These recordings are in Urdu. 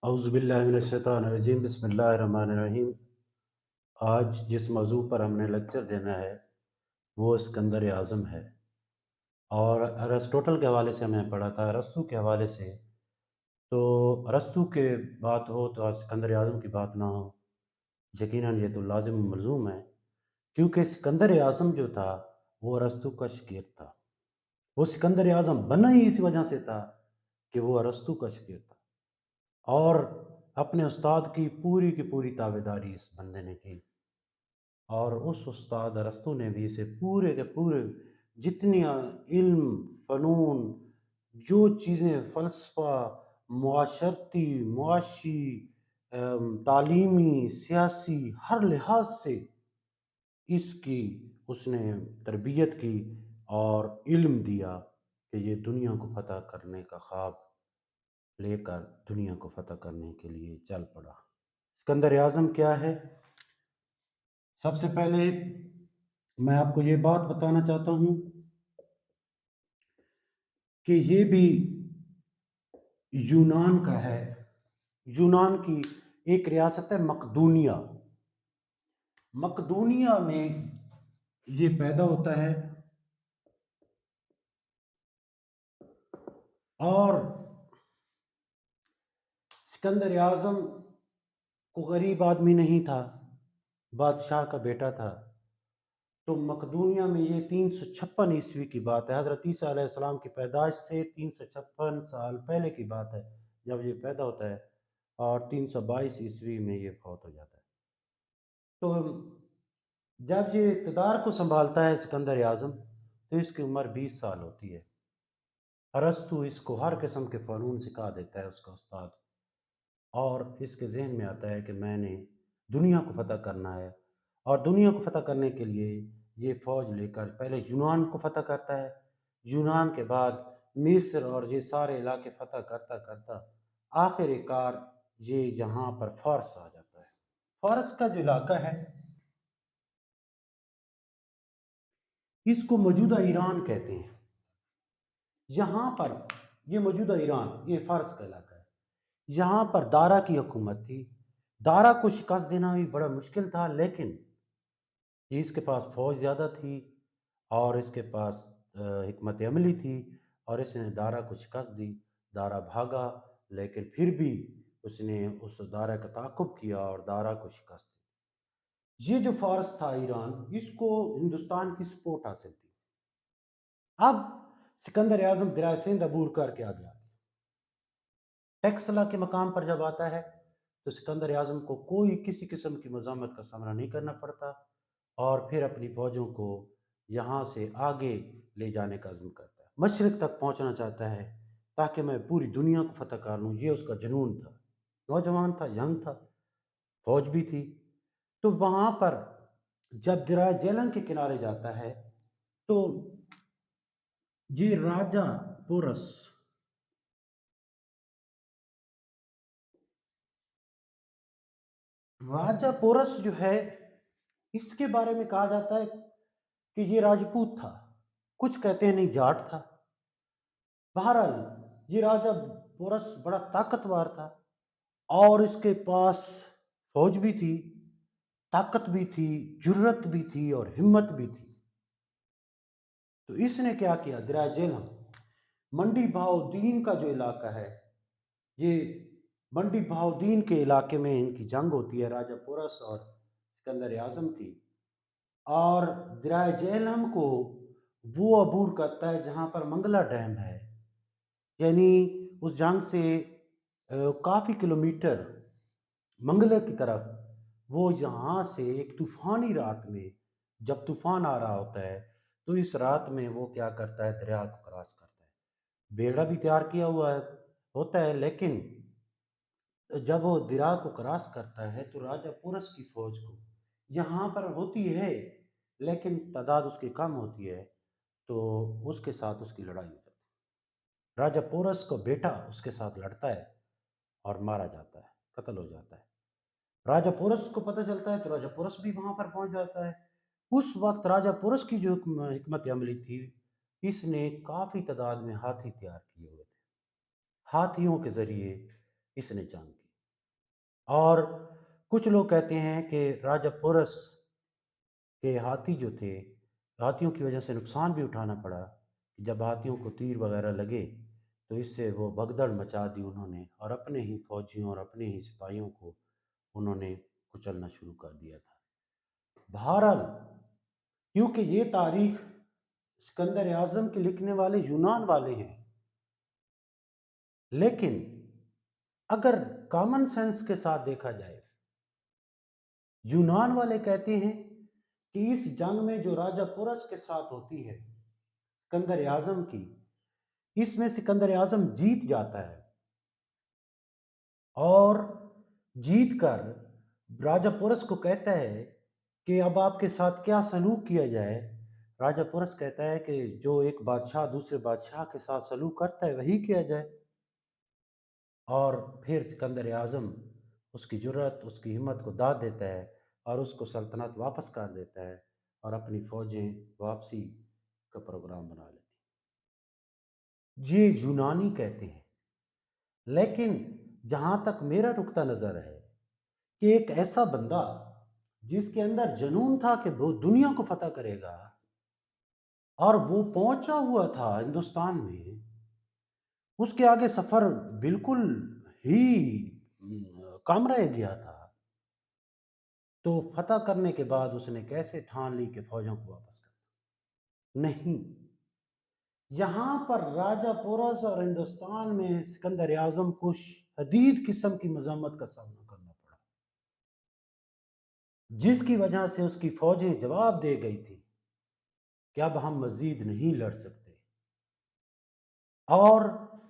اعوذ باللہ من الشیطان الرجیم بسم اللہ الرحمن الرحیم۔ آج جس موضوع پر ہم نے لیکچر دینا ہے وہ اسکندر اعظم ہے، اور ارسطوٹل کے حوالے سے ہم نے پڑھا تھا، ارسطو کے حوالے سے۔ تو ارسطو کے بات ہو تو اسکندر اعظم کی بات نہ ہو، یقیناً یہ تو لازم و ملزوم ہے، کیونکہ اسکندر اعظم جو تھا وہ ارسطو کا شاگرد تھا۔ وہ اسکندر اعظم بنا ہی اس وجہ سے تھا کہ وہ ارسطو کا شاگرد تھا، اور اپنے استاد کی پوری تابعداری اس بندے نے کی، اور اس استاد ارسطو نے بھی اسے پورے کے پورے جتنی علم، فنون، جو چیزیں فلسفہ، معاشرتی، معاشی، تعلیمی، سیاسی، ہر لحاظ سے اس کی اس نے تربیت کی اور علم دیا کہ یہ دنیا کو فتح کرنے کا خواب لے کر دنیا کو فتح کرنے کے لیے چل پڑا۔ اسکندر اعظم کیا ہے؟ سب سے پہلے میں آپ کو یہ بات بتانا چاہتا ہوں کہ یہ بھی یونان کا ہے۔ یونان کی ایک ریاست ہے مقدونیہ۔ مقدونیہ میں یہ پیدا ہوتا ہے، اور اسکندر اعظم کو غریب آدمی نہیں تھا، بادشاہ کا بیٹا تھا۔ تو مقدونیہ میں یہ 356 عیسوی کی بات ہے، حضرت عیسیٰ علیہ السلام کی پیدائش سے 356 سال پہلے کی بات ہے جب یہ پیدا ہوتا ہے، اور 322 عیسوی میں یہ فوت ہو جاتا ہے۔ تو جب یہ اقتدار کو سنبھالتا ہے اسکندر اعظم تو اس کی عمر 20 سال ہوتی ہے۔ ارسطو اس کو ہر قسم کے فنون سکھا دیتا ہے، اس کا استاد، اور اس کے ذہن میں آتا ہے کہ میں نے دنیا کو فتح کرنا ہے، اور دنیا کو فتح کرنے کے لیے یہ فوج لے کر پہلے یونان کو فتح کرتا ہے، یونان کے بعد مصر اور یہ سارے علاقے فتح کرتا کرتا آخر کار یہ یہاں پر فارس آ جاتا ہے۔ فارس کا جو علاقہ ہے اس کو موجودہ ایران کہتے ہیں۔ یہاں پر یہ موجودہ ایران، یہ فارس کا علاقہ ہے، یہاں پر دارا کی حکومت تھی۔ دارا کو شکست دینا بھی بڑا مشکل تھا، لیکن یہ اس کے پاس فوج زیادہ تھی اور اس کے پاس حکمت عملی تھی، اور اس نے دارا کو شکست دی۔ دارا بھاگا، لیکن پھر بھی اس نے اس دارا کا تعاقب کیا اور دارا کو شکست دی۔ یہ جو فارس تھا ایران، اس کو ہندوستان کی سپورٹ حاصل تھی۔ اب سکندر اعظم دریائے سندھ عبور کر کے آ گیا، ٹیکسلا کے مقام پر جب آتا ہے تو سکندر اعظم کو کوئی کسی قسم کی مزاحمت کا سامنا نہیں کرنا پڑتا، اور پھر اپنی فوجوں کو یہاں سے آگے لے جانے کا عزم کرتا ہے، مشرق تک پہنچنا چاہتا ہے تاکہ میں پوری دنیا کو فتح کر لوں۔ یہ اس کا جنون تھا، نوجوان تھا، ینگ تھا، فوج بھی تھی۔ تو وہاں پر جب دریا جیلم کے کنارے جاتا ہے تو یہ راجہ پورس جو ہے، اس کے بارے میں کہا جاتا ہے کہ یہ راجپوت تھا، کچھ کہتے ہیں نہیں جاٹ تھا۔ بہرحال یہ راجہ پورس بڑا طاقتور تھا، اور اس کے پاس فوج بھی تھی، طاقت بھی تھی، جرت بھی تھی اور ہمت بھی تھی۔ تو اس نے کیا کیا، دریا جیلم، منڈی بہاؤدین کا جو علاقہ ہے، یہ منڈی بہاؤدین کے علاقے میں ان کی جنگ ہوتی ہے، راجہ پورس اور سکندر اعظم کی، اور دریا جیلم کو وہ عبور کرتا ہے جہاں پر منگلا ڈیم ہے، یعنی اس جنگ سے کافی کلومیٹر منگلے کی طرف۔ وہ یہاں سے ایک طوفانی رات میں، جب طوفان آ رہا ہوتا ہے تو اس رات میں وہ کیا کرتا ہے، دریا کو کراس کرتا ہے۔ بیڑا بھی تیار کیا ہوا ہوتا ہے، لیکن جب وہ دریا کو کراس کرتا ہے تو راجہ پورس کی فوج کو یہاں پر ہوتی ہے، لیکن تعداد اس کی کم ہوتی ہے، تو اس کے ساتھ اس کی لڑائی ہو جاتی ہے۔ راجہ پورس کو بیٹا اس کے ساتھ لڑتا ہے اور مارا جاتا ہے، قتل ہو جاتا ہے۔ راجہ پورس کو پتہ چلتا ہے تو راجہ پورس بھی وہاں پر پہنچ جاتا ہے۔ اس وقت راجہ پورس کی جو حکمت عملی تھی، اس نے کافی تعداد میں ہاتھی تیار کیے ہوئے تھے، ہاتھیوں کے ذریعے اس نے جنگ کی۔ اور کچھ لوگ کہتے ہیں کہ راجہ پورس کے ہاتھی جو تھے، ہاتھیوں کی وجہ سے نقصان بھی اٹھانا پڑا، جب ہاتھیوں کو تیر وغیرہ لگے تو اس سے وہ بھگدڑ مچا دی انہوں نے، اور اپنے ہی فوجیوں اور اپنے ہی سپاہیوں کو انہوں نے کچلنا شروع کر دیا تھا۔ بہرحال، کیونکہ یہ تاریخ اسکندر اعظم کے لکھنے والے یونان والے ہیں، لیکن اگر کامن سینس کے ساتھ دیکھا جائے، یونان والے کہتے ہیں کہ اس جنگ میں جو راجہ پورس کے ساتھ ہوتی ہے سکندر اعظم کی، اس میں سکندر اعظم جیت جاتا ہے، اور جیت کر راجہ پورس کو کہتا ہے کہ اب آپ کے ساتھ کیا سلوک کیا جائے۔ راجہ پورس کہتا ہے کہ جو ایک بادشاہ دوسرے بادشاہ کے ساتھ سلوک کرتا ہے وہی کیا جائے، اور پھر سکندر اعظم اس کی جرأت، اس کی ہمت کو داد دیتا ہے اور اس کو سلطنت واپس کر دیتا ہے، اور اپنی فوجیں واپسی کا پروگرام بنا لیتی ہیں۔ یہ یونانی کہتے ہیں، لیکن جہاں تک میرا نقطہ نظر ہے کہ ایک ایسا بندہ جس کے اندر جنون تھا کہ وہ دنیا کو فتح کرے گا، اور وہ پہنچا ہوا تھا ہندوستان میں، اس کے آگے سفر بالکل ہی کام رہ گیا تھا، تو فتح کرنے کے بعد اس نے کیسے ٹھان لی کہ فوجوں کو واپس کرنا؟ نہیں، یہاں پر راجہ پورس اور ہندوستان میں سکندر اعظم کو شدید قسم کی مذمت کا سامنا کرنا پڑا، جس کی وجہ سے اس کی فوجیں جواب دے گئی تھی کہ اب ہم مزید نہیں لڑ سکتے، اور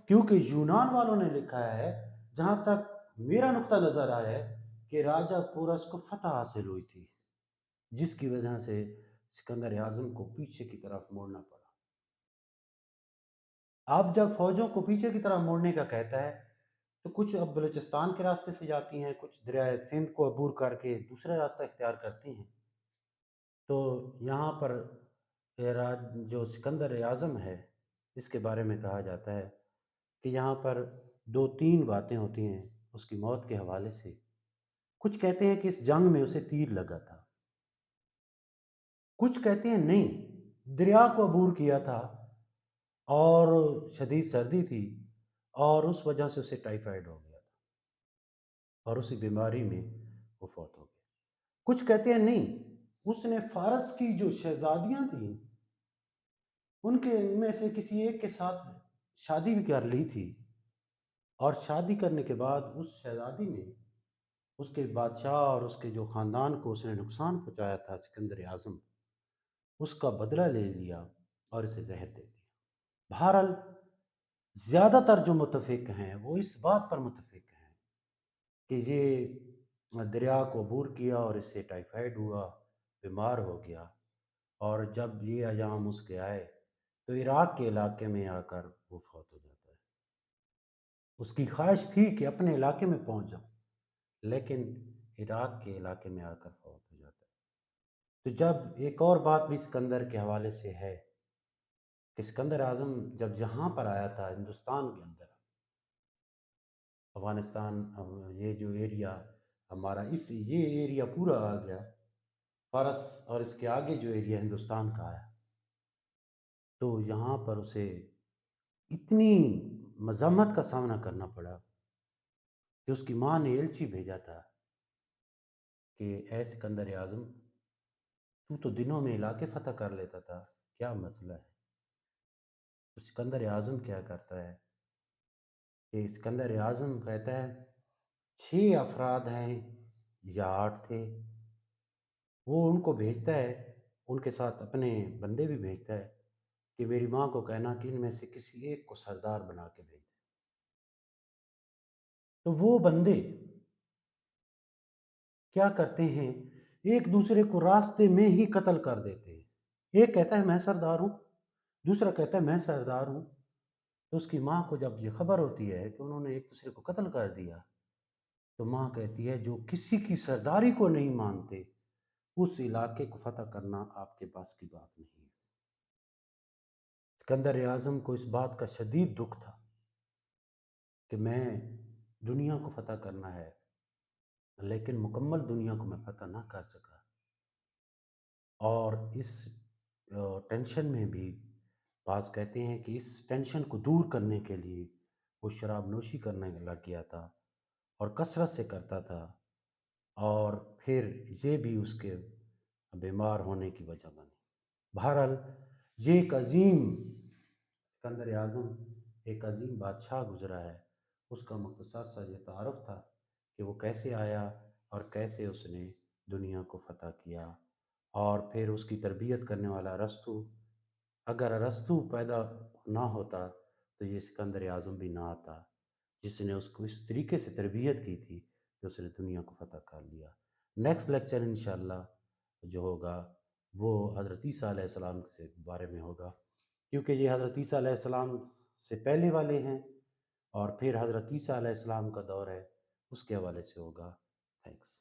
کیونکہ یونان والوں نے لکھا ہے، جہاں تک میرا نقطہ نظر آیا ہے، کہ راجہ پورس کو فتح حاصل ہوئی تھی، جس کی وجہ سے سکندر اعظم کو پیچھے کی طرف موڑنا پڑا۔ اب جب فوجوں کو پیچھے کی طرف موڑنے کا کہتا ہے تو کچھ اب بلوچستان کے راستے سے جاتی ہیں، کچھ دریائے سندھ کو عبور کر کے دوسرا راستہ اختیار کرتی ہیں۔ تو یہاں پر جو سکندر اعظم ہے، اس کے بارے میں کہا جاتا ہے کہ یہاں پر دو تین باتیں ہوتی ہیں اس کی موت کے حوالے سے۔ کچھ کہتے ہیں کہ اس جنگ میں اسے تیر لگا تھا، کچھ کہتے ہیں نہیں، دریا کو عبور کیا تھا اور شدید سردی تھی، اور اس وجہ سے اسے ٹائیفائڈ ہو گیا تھا، اور اسی بیماری میں وہ فوت ہو گیا۔ کچھ کہتے ہیں نہیں، اس نے فارس کی جو شہزادیاں تھیں ان کے میں سے کسی ایک کے ساتھ شادی بھی کر لی تھی، اور شادی کرنے کے بعد اس شہزادی نے اس کے بادشاہ اور اس کے جو خاندان کو اس نے نقصان پہنچایا تھا سکندر اعظم، اس کا بدلہ لے لیا اور اسے زہر دے دیا۔ بہرحال، زیادہ تر جو متفق ہیں وہ اس بات پر متفق ہیں کہ یہ دریا کو عبور کیا اور اس سے ٹائیفائڈ ہوا، بیمار ہو گیا، اور جب یہ ایام اس کے آئے تو عراق کے علاقے میں آ کر وہ فوت ہو جاتا ہے۔ اس کی خواہش تھی کہ اپنے علاقے میں پہنچ جاؤں، لیکن عراق کے علاقے میں آ کر فوت ہو جاتا ہے۔ تو جب ایک اور بات بھی سکندر کے حوالے سے ہے کہ سکندر اعظم جب یہاں پر آیا تھا ہندوستان کے اندر، افغانستان، یہ جو ایریا ہمارا، یہ ایریا پورا آ گیا فارس، اور اس کے آگے جو ایریا ہندوستان کا آیا، تو یہاں پر اسے اتنی مذمت کا سامنا کرنا پڑا کہ اس کی ماں نے ایلچی بھیجا تھا کہ اے سکندر اعظم، تو دنوں میں علاقے فتح کر لیتا تھا، کیا مسئلہ ہے؟ تو سکندر اعظم کیا کرتا ہے کہ سکندر اعظم کہتا ہے 6 افراد ہیں یا 8 تھے، وہ ان کو بھیجتا ہے، ان کے ساتھ اپنے بندے بھی بھیجتا ہے کہ میری ماں کو کہنا کہ ان میں سے کسی ایک کو سردار بنا کے بھیج۔ تو وہ بندے کیا کرتے ہیں، ایک دوسرے کو راستے میں ہی قتل کر دیتے ہیں۔ ایک کہتا ہے میں سردار ہوں، دوسرا کہتا ہے میں سردار ہوں۔ تو اس کی ماں کو جب یہ خبر ہوتی ہے کہ انہوں نے ایک دوسرے کو قتل کر دیا، تو ماں کہتی ہے جو کسی کی سرداری کو نہیں مانتے اس علاقے کو فتح کرنا آپ کے پاس کی بات نہیں ہے۔ سکندر اعظم کو اس بات کا شدید دکھ تھا کہ میں دنیا کو فتح کرنا ہے، لیکن مکمل دنیا کو میں فتح نہ کر سکا، اور اس ٹینشن میں بھی بعض کہتے ہیں کہ اس ٹینشن کو دور کرنے کے لیے وہ شراب نوشی کرنے لگ گیا تھا، اور کثرت سے کرتا تھا، اور پھر یہ بھی اس کے بیمار ہونے کی وجہ بنی۔ بہرحال یہ ایک عظیم سکندر اعظم، ایک عظیم بادشاہ گزرا ہے، اس کا مختصر سا یہ تعارف تھا کہ وہ کیسے آیا اور کیسے اس نے دنیا کو فتح کیا۔ اور پھر اس کی تربیت کرنے والا ارسطو، اگر ارسطو پیدا نہ ہوتا تو یہ سکندر اعظم بھی نہ آتا، جس نے اس کو اس طریقے سے تربیت کی تھی کہ اس نے دنیا کو فتح کر لیا۔ نیکسٹ لیکچر انشاءاللہ جو ہوگا وہ حضرت عیسیٰ علیہ السلام سے بارے میں ہوگا، کیونکہ یہ حضرت عیسیٰ علیہ السلام سے پہلے والے ہیں، اور پھر حضرت عیسیٰ علیہ السلام کا دور ہے، اس کے حوالے سے ہوگا۔ تھینکس۔